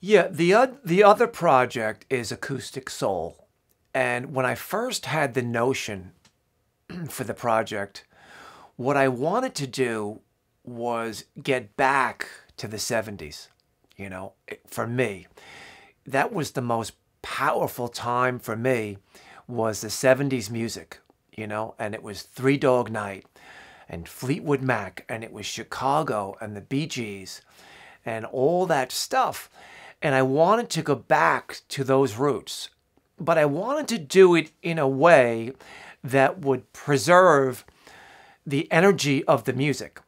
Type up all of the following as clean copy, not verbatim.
Yeah, the other project is Acoustic Soul. And when I first had the notion for the project, what I wanted to do was get back to the 70s. For me, that was the most powerful time for me, was the 70s music, and it was Three Dog Night and Fleetwood Mac, and it was Chicago and the Bee Gees and all that stuff. And I wanted to go back to those roots, but I wanted to do it in a way that would preserve the energy of the music.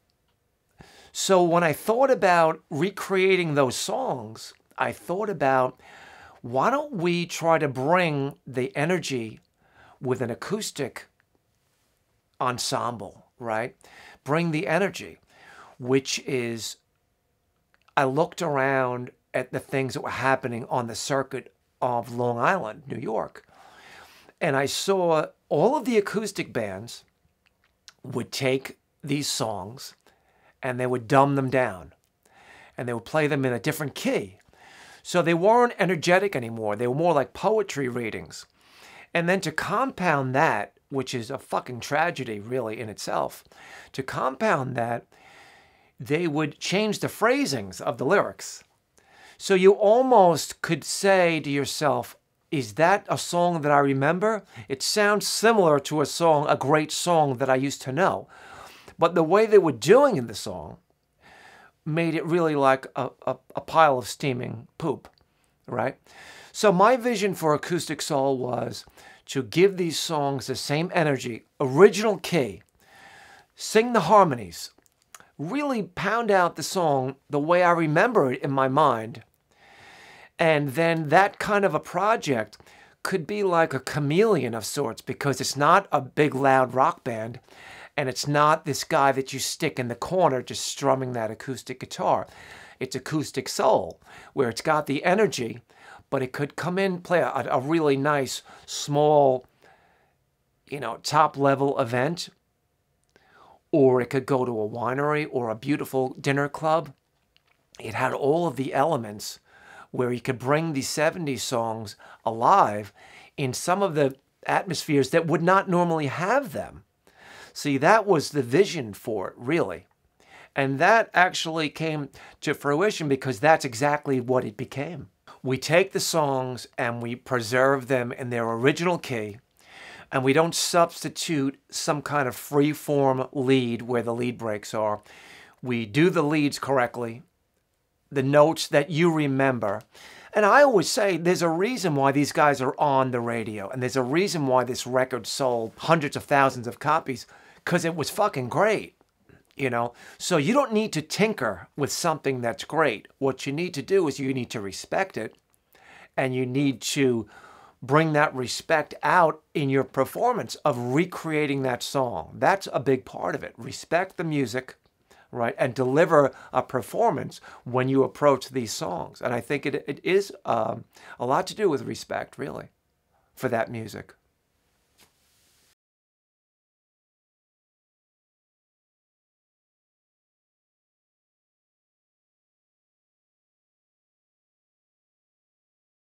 So when I thought about recreating those songs, I thought about, why don't we try to bring the energy with an acoustic ensemble, right? Bring the energy, which is, I looked around at the things that were happening on the circuit of Long Island, New York, and I saw all of the acoustic bands would take these songs and they would dumb them down and they would play them in a different key. So they weren't energetic anymore. They were more like poetry readings. And then to compound that, which is a fucking tragedy really in itself, to compound that, they would change the phrasings of the lyrics. So you almost could say to yourself, is that a song that I remember? It sounds similar to a great song that I used to know. But the way they were doing in the song made it really like a pile of steaming poop, right? So my vision for Acoustic Soul was to give these songs the same energy, original key, sing the harmonies, really pound out the song the way I remember it in my mind. And then that kind of a project could be like a chameleon of sorts, because it's not a big loud rock band and it's not this guy that you stick in the corner just strumming that acoustic guitar. It's Acoustic Soul, where it's got the energy, but it could come in, play a really nice, small, top level event, or it could go to a winery or a beautiful dinner club. It had all of the elements where you could bring these 70s songs alive in some of the atmospheres that would not normally have them. See, that was the vision for it, really. And that actually came to fruition because that's exactly what it became. We take the songs and we preserve them in their original key, and we don't substitute some kind of free-form lead where the lead breaks are. We do the leads correctly, the notes that you remember. And I always say there's a reason why these guys are on the radio, and there's a reason why this record sold hundreds of thousands of copies, because it was fucking great, So you don't need to tinker with something that's great. What you need to do is you need to respect it, and you need to bring that respect out in your performance of recreating that song. That's a big part of it. Respect the music, right, and deliver a performance when you approach these songs. And I think it is a lot to do with respect, really, for that music.